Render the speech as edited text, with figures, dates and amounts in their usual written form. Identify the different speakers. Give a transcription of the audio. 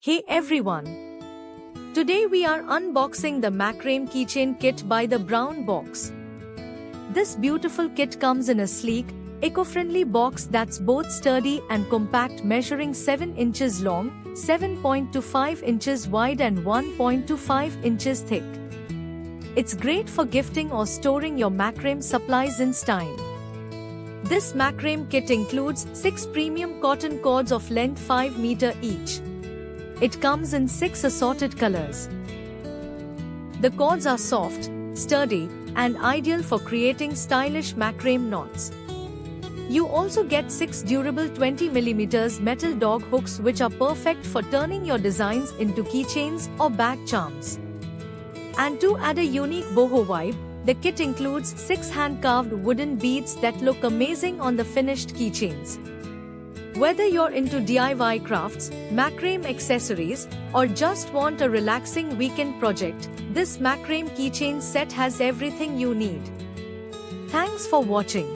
Speaker 1: Hey everyone! Today we are unboxing the Macrame keychain kit by the Brown Box. This beautiful kit comes in a sleek, eco-friendly box that's both sturdy and compact, measuring 7 inches long, 7.25 inches wide and 1.25 inches thick. It's great for gifting or storing your macrame supplies in style. This macrame kit includes 6 premium cotton cords of length 5 meters each. It comes in 6 assorted colors. The cords are soft, sturdy, and ideal for creating stylish macrame knots. You also get 6 durable 20mm metal dog hooks which are perfect for turning your designs into keychains or bag charms. And to add a unique boho vibe, the kit includes 6 hand-carved wooden beads that look amazing on the finished keychains. Whether you're into DIY crafts, macrame accessories, or just want a relaxing weekend project, this macrame keychain set has everything you need. Thanks for watching.